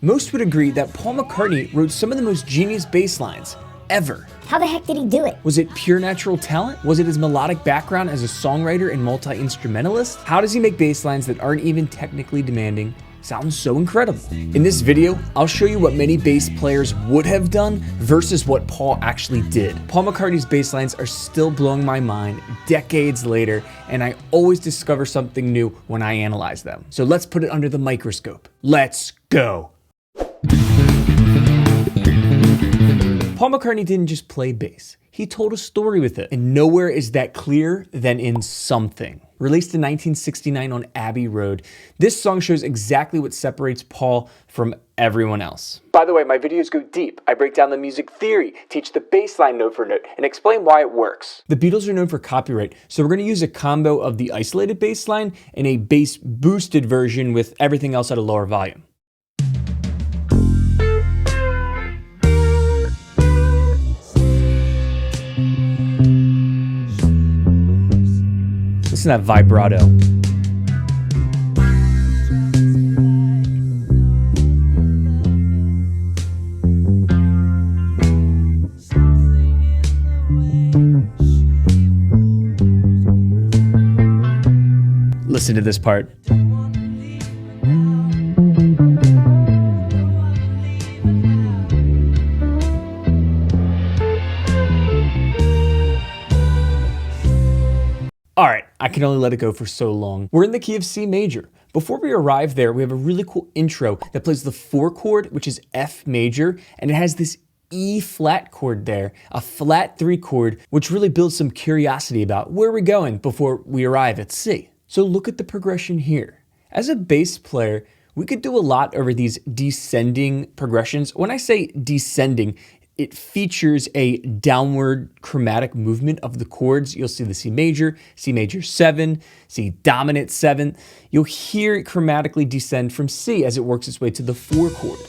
Most would agree that Paul McCartney wrote some of the most genius bass lines ever. How the heck did he do it? Was it pure natural talent? Was it his melodic background as a songwriter and multi-instrumentalist? How does he make bass lines that aren't even technically demanding sound so incredible? In this video, I'll show you what many bass players would have done versus what Paul actually did. Paul McCartney's bass lines are still blowing my mind decades later, and I always discover something new when I analyze them. So let's put it under the microscope. Let's go. Paul McCartney didn't just play bass, he told a story with it, and nowhere is that clearer than in Something. Released in 1969 on Abbey Road, this song shows exactly what separates Paul from everyone else. By the way, my videos go deep. I break down the music theory, teach the bass line note for note, and explain why it works. The Beatles are known for copyright, so we're going to use a combo of the isolated bass line and a bass boosted version with everything else at a lower volume. Listen to that vibrato. Listen to this part. All right, I can only let it go for so long. We're in the key of C major. Before we arrive there, we have a really cool intro that plays the 4 chord, which is F major, and it has this E flat chord there, a flat 3 chord, which really builds some curiosity about where we're going before we arrive at C. So look at the progression here. As a bass player, we could do a lot over these descending progressions. When I say descending, it features a downward chromatic movement of the chords. You'll see the C major 7, C dominant 7. You'll hear it chromatically descend from C as it works its way to the 4 chord.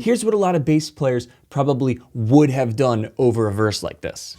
Here's what a lot of bass players probably would have done over a verse like this.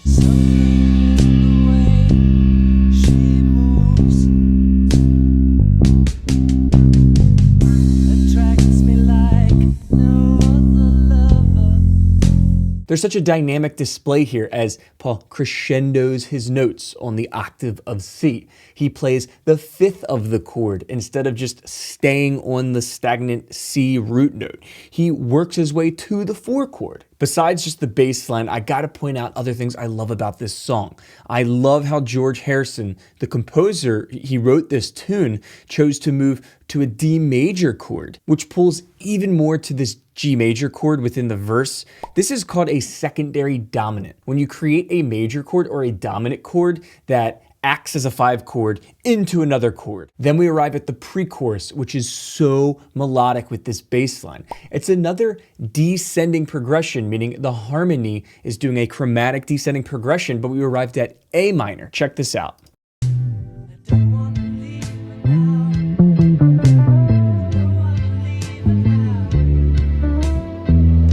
There's such a dynamic display here as Paul crescendos his notes on the octave of C. He plays the 5th of the chord instead of just staying on the stagnant C root note. He works his way to the 4 chord. Besides just the bass line, I gotta point out other things I love about this song. I love how George Harrison, the composer, he wrote this tune, chose to move to a D major chord, which pulls even more to this G major chord within the verse. This is called a secondary dominant. When you create a major chord or a dominant chord that acts as a 5 chord into another chord. Then we arrive at the pre-chorus, which is so melodic with this bass line. It's another descending progression, meaning the harmony is doing a chromatic descending progression, but we arrived at A minor. Check this out.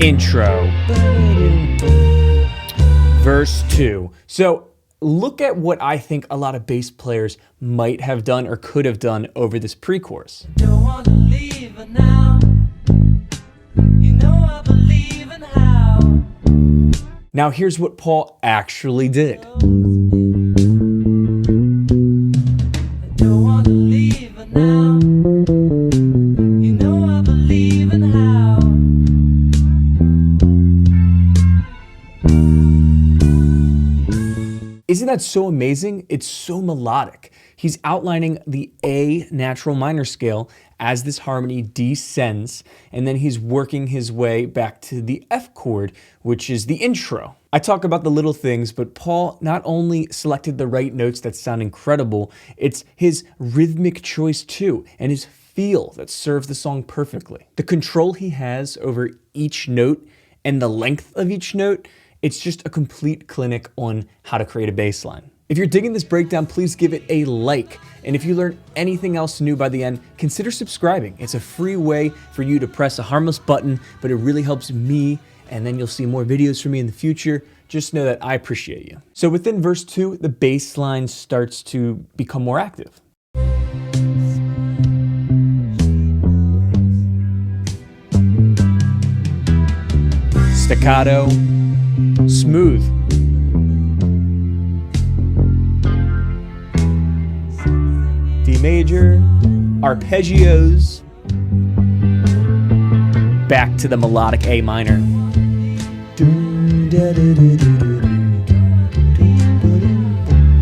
Intro. Verse 2. So look at what I think a lot of bass players might have done or could have done over this pre-chorus. Don't want to leave her now. You know I believe in how. Now here's what Paul actually did. Don't want to leave her now. You know I believe in how. Isn't that so amazing? It's so melodic. He's outlining the A natural minor scale as this harmony descends, and then he's working his way back to the F chord, which is the intro. I talk about the little things, but Paul not only selected the right notes that sound incredible, it's his rhythmic choice too, and his feel that serves the song perfectly. The control he has over each note and the length of each note, it's just a complete clinic on how to create a bass line. If you're digging this breakdown, please give it a like. And if you learn anything else new by the end, consider subscribing. It's a free way for you to press a harmless button, but it really helps me, and then you'll see more videos from me in the future. just know that I appreciate you. So within verse 2, the bass line starts to become more active. Staccato, smooth. D major, arpeggios, back to the melodic A minor. A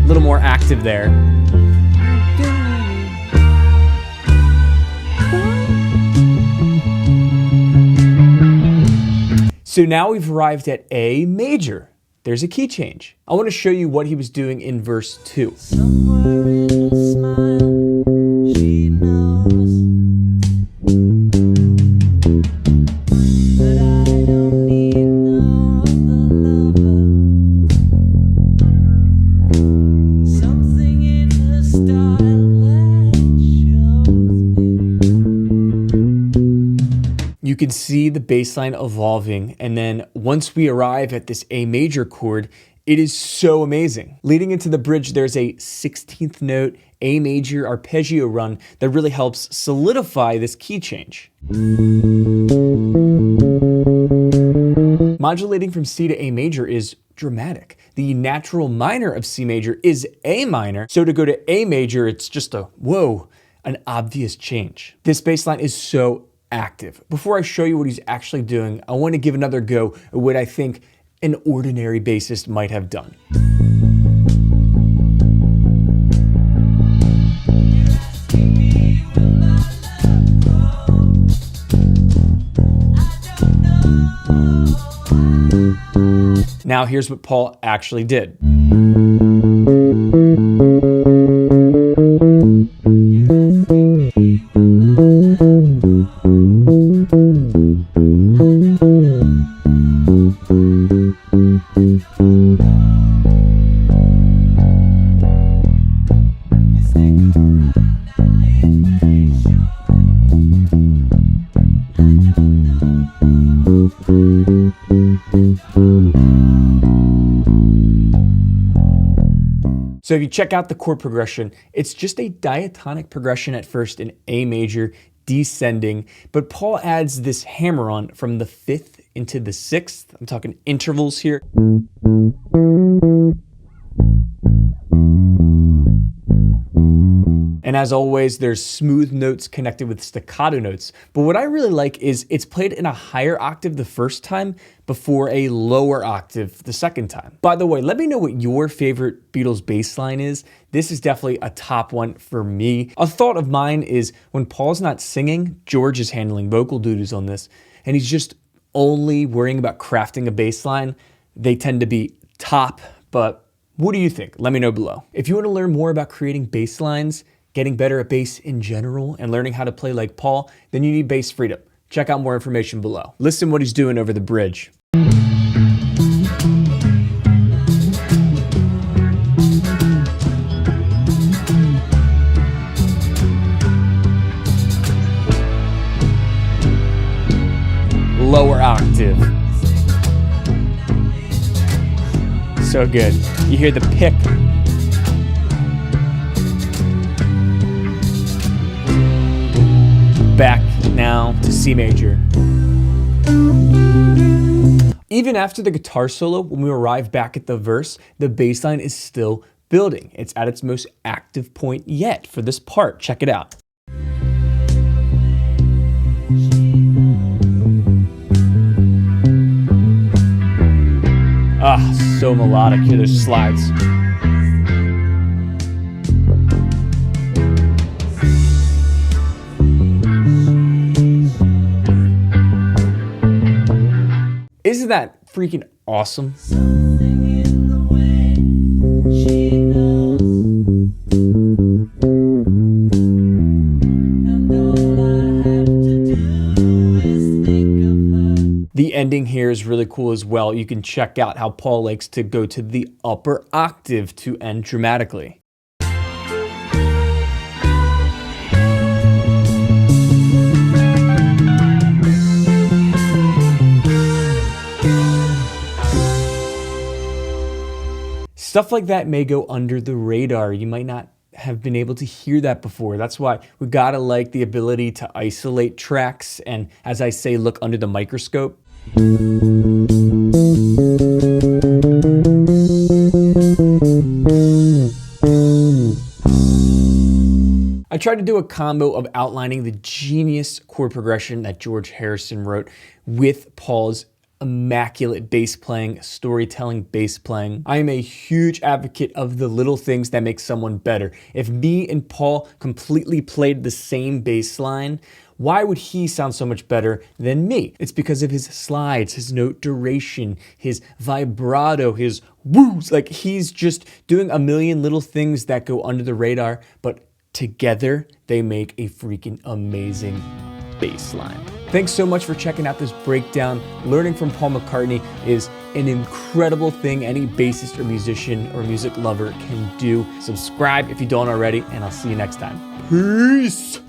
little more active there. So now we've arrived at A major. There's a key change. I want to show you what he was doing in verse 2. Somewhere in a smile, she knows that I don't need no other lover. Something in her style that shows me. You can see the bass line evolving, and then once we arrive at this A major chord, it is so amazing. Leading into the bridge, there's a 16th note A major arpeggio run that really helps solidify this key change. Modulating from C to A major is dramatic. The natural minor of C major is A minor, so to go to A major, it's just a whoa, an obvious change. This bass line is so active. Before I show you what he's actually doing, I want to give another go at what I think an ordinary bassist might have done. Now here's what Paul actually did. So if you check out the chord progression, it's just a diatonic progression at first in A major, descending, but Paul adds this hammer on from the 5th into the 6th. I'm talking intervals here. And as always, there's smooth notes connected with staccato notes. But what I really like is it's played in a higher octave the first time before a lower octave the second time. By the way, let me know what your favorite Beatles bass line is. This is definitely a top one for me. A thought of mine is when Paul's not singing, George is handling vocal duties on this, and he's just only worrying about crafting a bass line. They tend to be top, but what do you think? Let me know below. If you want to learn more about creating bass lines, getting better at bass in general, and learning how to play like Paul, then you need Bass Freedom. Check out more information below. Listen what he's doing over the bridge. Lower octave. So good. You hear the pick. Back now to C major. Even after the guitar solo, when we arrive back at the verse, the bass line is still building. It's at its most active point yet for this part. Check it out. Ah, so melodic. Hear those slides. Isn't that freaking awesome? The ending here is really cool as well. You can check out how Paul likes to go to the upper octave to end dramatically. Stuff like that may go under the radar. You might not have been able to hear that before. That's why we gotta like the ability to isolate tracks and, as I say, look under the microscope. I tried to do a combo of outlining the genius chord progression that George Harrison wrote with Paul's immaculate bass playing, storytelling bass playing. I am a huge advocate of the little things that make someone better. If me and Paul completely played the same bass line, why would he sound so much better than me? It's because of his slides, his note duration, his vibrato, his woos. Like, he's just doing a million little things that go under the radar, but together they make a freaking amazing bass line. Thanks so much for checking out this breakdown. Learning from Paul McCartney is an incredible thing any bassist or musician or music lover can do. Subscribe if you don't already, and I'll see you next time. Peace!